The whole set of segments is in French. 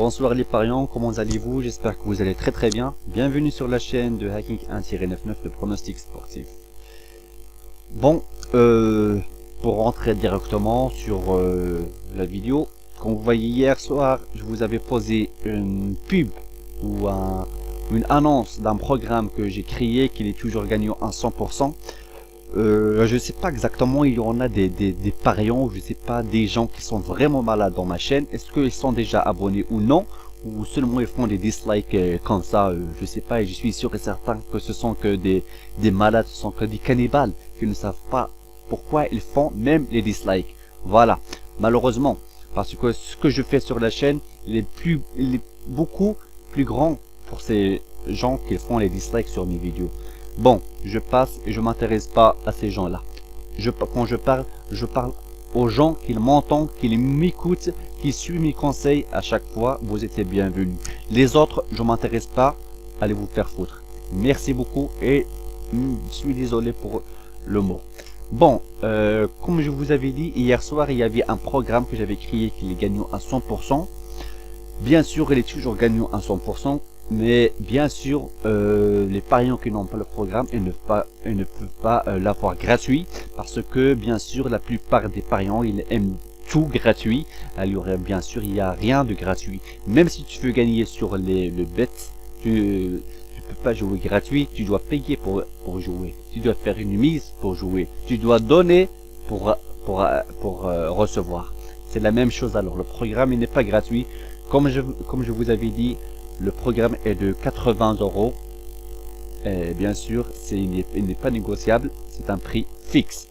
Bonsoir les pariants, comment allez-vous? J'espère que vous allez très bien. Bienvenue sur la chaîne de Hacking 1-99 de pronostics sportifs. Bon, pour rentrer directement sur la vidéo, comme vous voyez hier soir, je vous avais posé une pub ou une annonce d'un programme que j'ai créé, qu'il est toujours gagnant à 100%. Je sais pas exactement, il y en a des pariants, je sais pas, des gens qui sont vraiment malades dans ma chaîne. Est-ce qu'ils sont déjà abonnés ou non, ou seulement ils font des dislikes comme ça, je sais pas, et je suis sûr et certain que ce sont que des malades, ce sont que des cannibales qui ne savent pas pourquoi ils font même les dislikes. Voilà, malheureusement, parce que ce que je fais sur la chaîne, il est beaucoup plus grand pour ces gens qui font les dislikes sur mes vidéos. Bon, je passe et je m'intéresse pas à ces gens-là. Quand je parle aux gens qui m'entendent, qui m'écoutent, qui suivent mes conseils à chaque fois. Vous êtes les bienvenus. Les autres, je m'intéresse pas. Allez vous faire foutre. Merci beaucoup et je suis désolé pour le mot. Bon, comme je vous avais dit, hier soir, il y avait un programme que j'avais créé qui est gagnant à 100%. Bien sûr, il est toujours gagnant à 100%. Mais bien sûr, les pariants qui n'ont pas le programme, ils ne peuvent pas l'avoir gratuit, parce que bien sûr la plupart des pariants ils aiment tout gratuit. Alors bien sûr il n'y a rien de gratuit. Même si tu veux gagner sur le bet, tu peux pas jouer gratuit, tu dois payer pour jouer. Tu dois faire une mise pour jouer. Tu dois donner pour recevoir. C'est la même chose. Alors le programme il n'est pas gratuit. Comme je vous avais dit, le programme est de 80 €. Et bien sûr, il n'est pas négociable, c'est un prix fixe.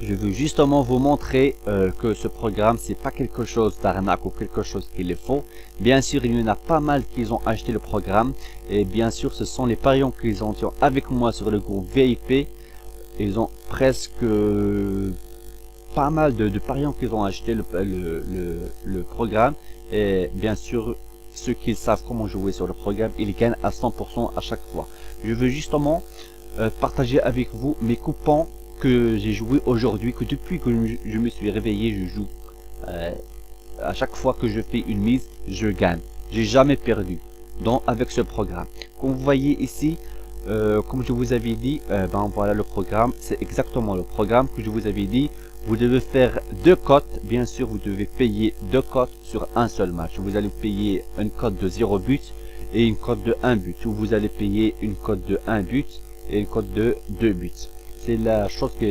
Je veux justement vous montrer que ce programme, c'est pas quelque chose d'arnaque ou quelque chose qu'il est faux. Bien sûr, il y en a pas mal qui ont acheté le programme. Et bien sûr, ce sont les pariants qui sont avec moi sur le groupe VIP. Ils ont presque pas mal de pariants qui ont acheté le programme. Et bien sûr, ceux qui savent comment jouer sur le programme, ils gagnent à 100% à chaque fois. Je veux justement partager avec vous mes coupons que j'ai joué aujourd'hui, que depuis que je me suis réveillé, je joue. À chaque fois que je fais une mise, je gagne. J'ai jamais perdu avec ce programme. Comme vous voyez ici, comme je vous avais dit, ben voilà le programme. C'est exactement le programme que je vous avais dit. Vous devez faire 2 cotes, bien sûr vous devez payer 2 cotes sur un seul match. Vous allez payer une cote de 0 but et une cote de 1 but. Ou vous allez payer une cote de 1 but et une cote de 2 buts. C'est la chose que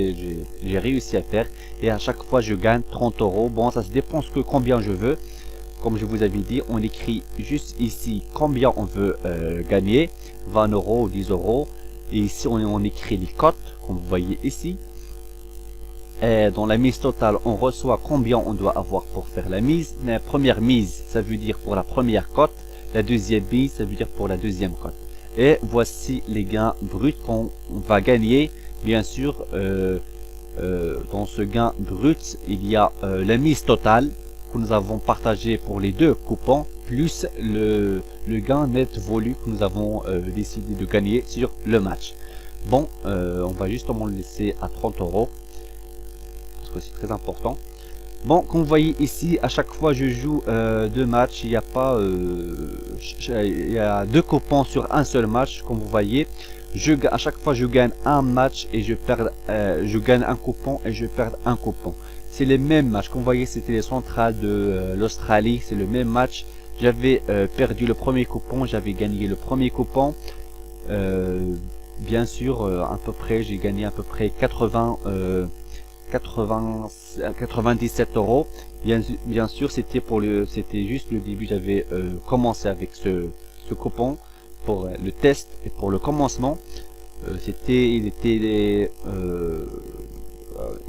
j'ai réussi à faire. Et à chaque fois je gagne 30 €. Bon, ça se dépend que combien je veux. Comme je vous avais dit, on écrit juste ici combien on veut gagner. 20 € ou 10 €. Et ici on écrit les cotes, comme vous voyez ici. Et dans la mise totale, on reçoit combien on doit avoir pour faire la mise. La première mise, ça veut dire pour la première cote. La deuxième mise, ça veut dire pour la deuxième cote. Et voici les gains bruts qu'on va gagner. Bien sûr, dans ce gain brut, il y a la mise totale que nous avons partagé pour les 2 coupons, plus le gain net voulu que nous avons décidé de gagner sur le match. Bon, on va justement le laisser à 30 €. C'est très important. Bon, comme vous voyez ici, à chaque fois je joue 2 matchs, il y a 2 coupons sur un seul match. Comme vous voyez, à chaque fois je gagne un match et je gagne un coupon et je perds un coupon. C'est les mêmes matchs. Comme vous voyez, c'était les centrales de l'Australie, c'est le même match. J'avais perdu le premier coupon, j'avais gagné le premier coupon. Bien sûr, à peu près, j'ai gagné à peu près 97 €. Bien sûr, c'était juste le début. J'avais commencé avec ce coupon pour le test et pour le commencement.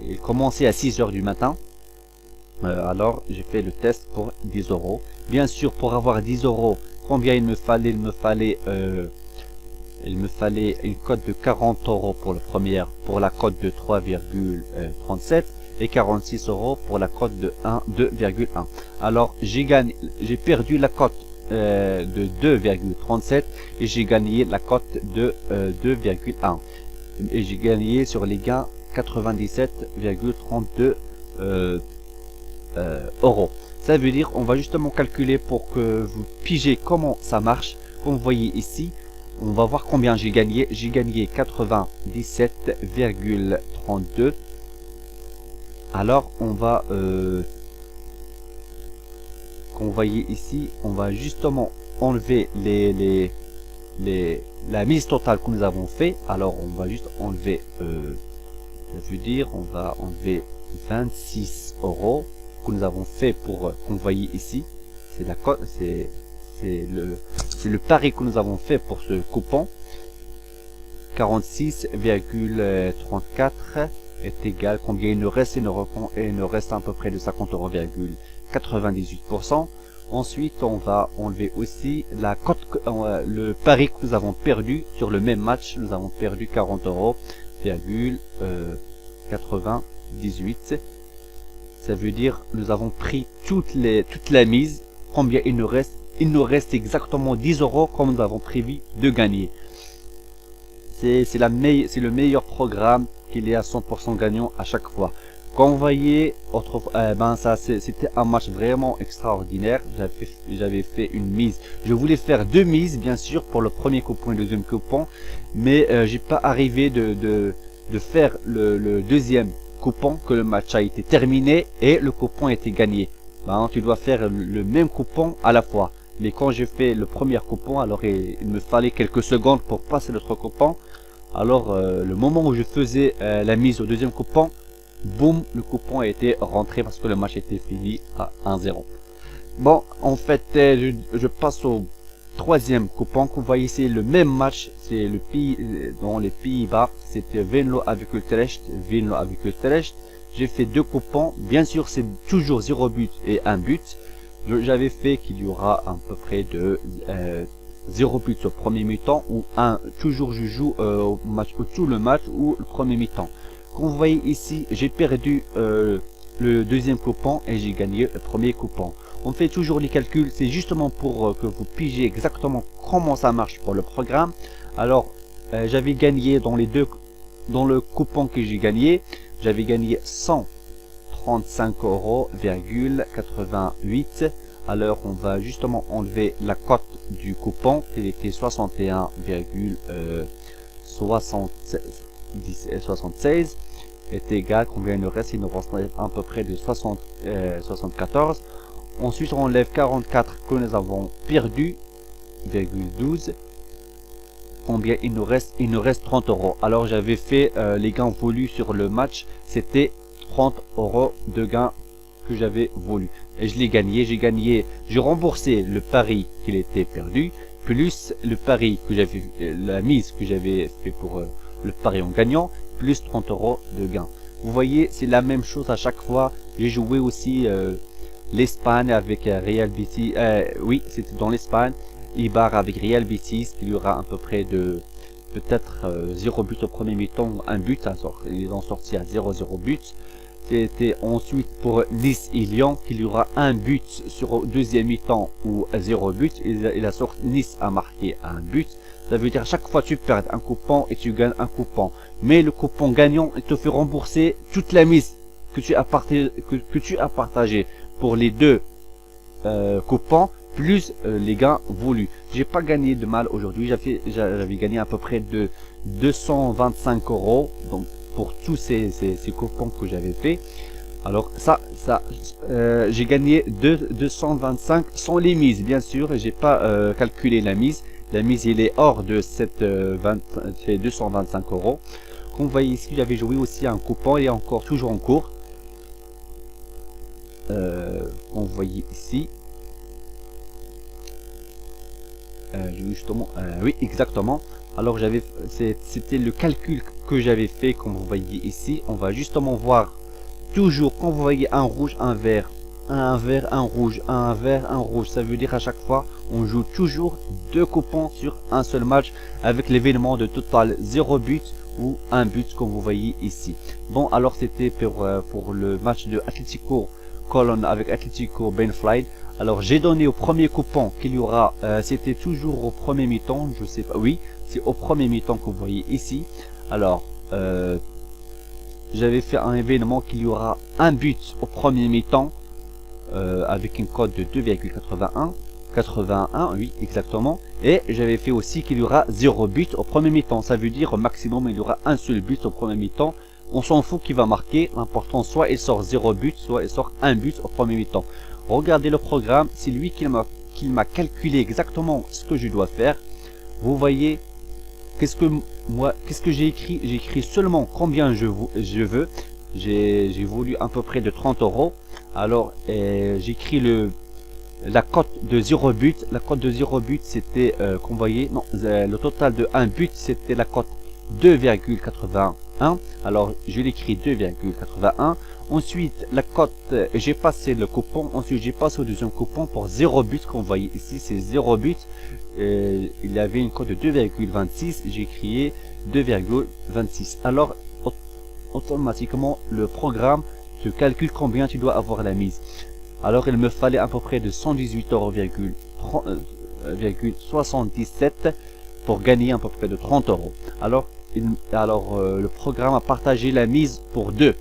Il commençait à 6 h du matin. Alors j'ai fait le test pour 10 €. Bien sûr, pour avoir 10 €, combien il me fallait? Il me fallait une cote de 40 € pour la cote de 3,37 et 46 € pour la cote de 2,1. Alors j'ai perdu la cote de 2,37 et j'ai gagné la cote de 2,1 et j'ai gagné sur les gains 97,32 €. Ça veut dire, on va justement calculer pour que vous pigez comment ça marche. Comme vous voyez ici, on va voir combien j'ai gagné. J'ai gagné 97,32. Alors, on va, comme vous voyez ici, on va justement enlever la mise totale que nous avons fait. Alors, on va juste enlever, ça veut dire, on va enlever 26 € que nous avons fait pour, comme vous voyez ici, c'est la cote, c'est le pari que nous avons fait pour ce coupon. 46,34 est égal, combien il nous reste? Il nous reste à peu près de 50,98 €. Ensuite, on va enlever aussi la cote, le pari que nous avons perdu sur le même match. Nous avons perdu 40,98 €. Ça veut dire nous avons pris toute la mise. Combien il nous reste? Il nous reste exactement 10 € comme nous avons prévu de gagner. C'est le meilleur programme qu'il est à 100% gagnant à chaque fois. Comme vous voyez, c'était un match vraiment extraordinaire. J'avais fait une mise. Je voulais faire deux mises, bien sûr, pour le premier coupon et le deuxième coupon, mais j'ai pas arrivé de faire le deuxième coupon, que le match a été terminé et le coupon a été gagné. Tu dois faire le même coupon à la fois. Mais quand j'ai fait le premier coupon, alors il me fallait quelques secondes pour passer l'autre coupon. Alors le moment où je faisais la mise au deuxième coupon, boum, le coupon a été rentré parce que le match était fini à 1-0. Bon, en fait, je passe au troisième coupon. Comme vous voyez ici, le même match, c'est le pays dans les Pays-Bas, c'était Venlo avec Utrecht, J'ai fait deux coupons. Bien sûr, c'est toujours 0 but et 1 but. J'avais fait qu'il y aura à peu près de 0 but au premier mi-temps ou toujours je joue au match, tout le match ou le premier mi-temps. Comme vous voyez ici, j'ai perdu le deuxième coupon et j'ai gagné le premier coupon. On fait toujours les calculs, c'est justement pour que vous pigez exactement comment ça marche pour le programme. Alors, j'avais gagné dans le coupon que j'ai gagné, j'avais gagné 135,88 €. Alors, on va justement enlever la cote du coupon, qui était 61,76 est égal, combien il nous reste? Il nous reste à peu près de 74. Ensuite, on enlève 44 que nous avons perdu, 12. Combien il nous reste? Il nous reste 30 €. Alors, j'avais fait les gains voulus sur le match, c'était 30 € de gains que j'avais voulu. Et je l'ai gagné, j'ai remboursé le pari qu'il était perdu, plus le pari que j'avais, la mise que j'avais fait pour le pari en gagnant, plus 30 € de gains. Vous voyez, c'est la même chose à chaque fois. J'ai joué aussi l'Espagne avec Real Betis. Oui, c'était dans l'Espagne. Ibar avec Real Betis, il y aura à peu près de peut-être 0 but au premier mi-temps, 1 but. Ils ont sorti à 0 but. C'était ensuite pour Nice et Lyon qu'il y aura 1 but sur le deuxième mi-temps ou 0 but. Nice a marqué 1 but. Ça veut dire à chaque fois tu perds un coupon et tu gagnes un coupon. Mais le coupon gagnant, il te fait rembourser toute la mise que tu as partagé pour les deux coupons plus les gains voulus. J'ai pas gagné de mal aujourd'hui. J'avais gagné à peu près de 225 € donc pour tous ces coupons que j'avais fait. Alors j'ai gagné 225 sans les mises, bien sûr. J'ai pas calculé la mise. La mise il est hors de c'est 225 €. Comme vous voyez ici, j'avais joué aussi un coupon et encore toujours en cours. Comme vous voyez ici. Justement, oui, exactement. Alors c'était le calcul que j'avais fait, comme vous voyez ici. On va justement voir toujours quand vous voyez un rouge, un vert, un vert, un rouge, un vert, un rouge. Ça veut dire à chaque fois, on joue toujours deux coupons sur un seul match avec l'événement de total 0 but ou 1 but, comme vous voyez ici. Bon, alors c'était pour le match de Atlético Colón avec Atlético Benflight. Alors j'ai donné au premier coupon qu'il y aura, c'était toujours au premier mi-temps, je sais pas, oui, c'est au premier mi-temps que vous voyez ici. Alors, j'avais fait un événement qu'il y aura un but au premier mi-temps, avec une cote de 2,81, oui exactement, et j'avais fait aussi qu'il y aura 0 but au premier mi-temps. Ça veut dire au maximum il y aura un seul but au premier mi-temps. On s'en fout qui va marquer, l'important soit il sort 0 but, soit il sort un but au premier mi-temps. Regardez le programme, c'est lui qui m'a calculé exactement ce que je dois faire. Vous voyez, qu'est-ce que j'ai écrit? J'ai écrit seulement combien je veux. J'ai voulu à peu près de 30 €. Alors j'écris la cote de 0 but. La cote de 0 but c'était, comme vous voyez, non, le total de 1 but c'était la cote 2,81. Alors je l'écris 2,81. Ensuite la cote, j'ai passé le coupon. Ensuite j'ai passé au deuxième coupon pour 0 but. Comme vous voyez ici c'est 0 but. Il y avait une cote de 2,26. J'ai créé 2,26. Alors automatiquement le programme te calcule combien tu dois avoir la mise. Alors il me fallait à peu près de 118,77 € pour gagner à peu près de 30 €. Alors le programme a partagé la mise pour deux.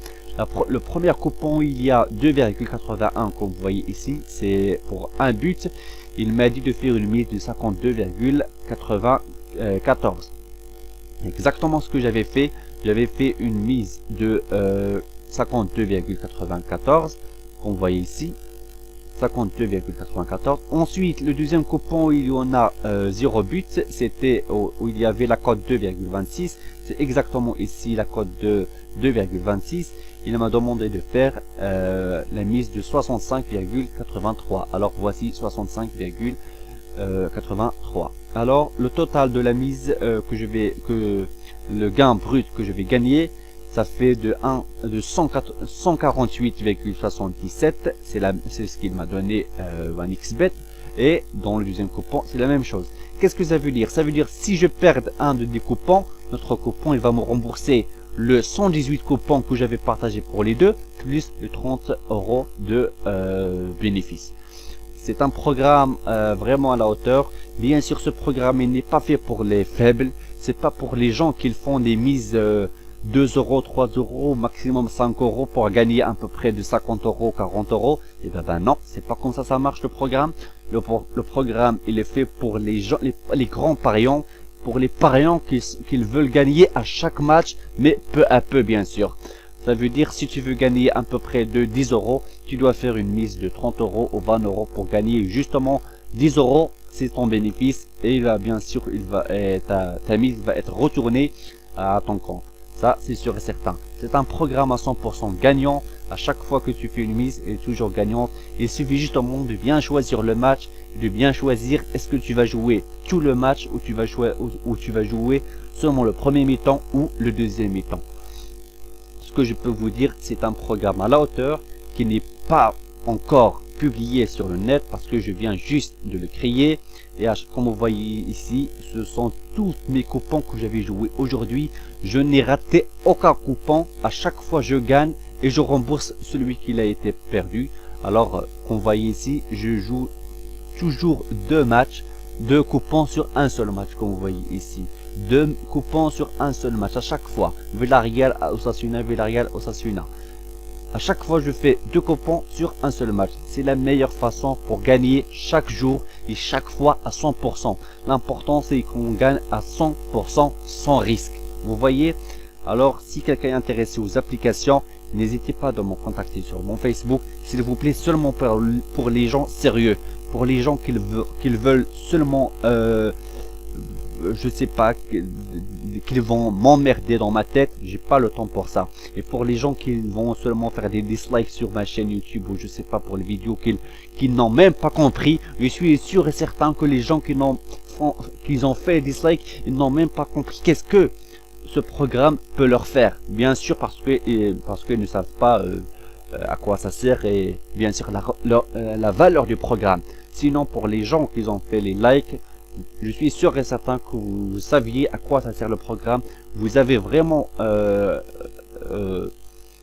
Le premier coupon, il y a 2,81 comme vous voyez ici, c'est pour un but. Il m'a dit de faire une mise de 52,94. Exactement ce que j'avais fait. J'avais fait une mise de 52,94 comme vous voyez ici. 52,94. Ensuite, le deuxième coupon, il y en a 0 but. C'était où il y avait la cote 2,26. C'est exactement ici la cote de 2,26. Il m'a demandé de faire la mise de 65,83. Alors voici 65,83. Alors le total de la mise le gain brut que je vais gagner, ça fait de 148,77. C'est ce qu'il m'a donné 1xBet. Et dans le deuxième coupon, c'est la même chose. Qu'est-ce que ça veut dire? Ça veut dire si je perds un des coupons, notre coupon il va me rembourser le 118 coupons que j'avais partagé pour les deux, plus les 30 € de bénéfice. C'est un programme vraiment à la hauteur. Bien sûr, ce programme il n'est pas fait pour les faibles. C'est pas pour les gens qui font des mises 2 €, 3 €, maximum 5 € pour gagner à peu près de 50 €, 40 €. Et ben non, c'est pas comme ça marche le programme. Le programme il est fait pour les gens, les grands pariants, pour les pariants qui veulent gagner à chaque match, mais peu à peu bien sûr. Ça veut dire si tu veux gagner à peu près de 10 €, tu dois faire une mise de 30 € ou 20 € pour gagner justement 10 €. C'est ton bénéfice et là bien sûr ta mise va être retournée à ton compte. Ça c'est sûr et certain. C'est un programme à 100% gagnant. À chaque fois que tu fais une mise, elle est toujours gagnante. Il suffit justement de bien choisir le match, de bien choisir est-ce que tu vas jouer tout le match ou tu vas jouer seulement le premier mi-temps ou le deuxième mi-temps. Ce que je peux vous dire, c'est un programme à la hauteur qui n'est pas encore publié sur le net parce que je viens juste de le créer. Et comme vous voyez ici, ce sont tous mes coupons que j'avais joué aujourd'hui. Je n'ai raté aucun coupon. À chaque fois je gagne et je rembourse celui qui a été perdu. Alors comme vous voyez ici, je joue toujours deux coupons sur un seul match, comme vous voyez ici. 2 coupons sur un seul match à chaque fois. Villarreal Osasuna, Villarreal Osasuna. À chaque fois je fais 2 coupons sur un seul match. C'est la meilleure façon pour gagner chaque jour et chaque fois à 100%. L'important c'est qu'on gagne à 100% sans risque. Vous voyez? Alors si quelqu'un est intéressé aux applications, n'hésitez pas de me contacter sur mon Facebook. S'il vous plaît, seulement pour les gens sérieux. Pour les gens qui veulent seulement je sais pas, qu'ils vont m'emmerder dans ma tête, j'ai pas le temps pour ça. Et pour les gens qui vont seulement faire des dislikes sur ma chaîne YouTube ou je sais pas pour les vidéos qu'ils n'ont même pas compris, je suis sûr et certain que les gens qui ont fait des dislikes, ils n'ont même pas compris qu'est-ce que ce programme peut leur faire. Bien sûr parce qu'ils ne savent pas à quoi ça sert et bien sûr la valeur du programme. Sinon pour les gens qui ont fait les likes, je suis sûr et certain que vous saviez à quoi ça sert le programme. Vous avez vraiment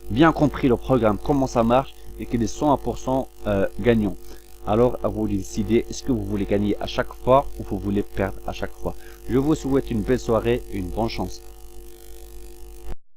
bien compris le programme, comment ça marche et qu'il est 100% gagnant. Alors à vous de décider, est-ce que vous voulez gagner à chaque fois ou vous voulez perdre à chaque fois. Je vous souhaite une belle soirée et une bonne chance.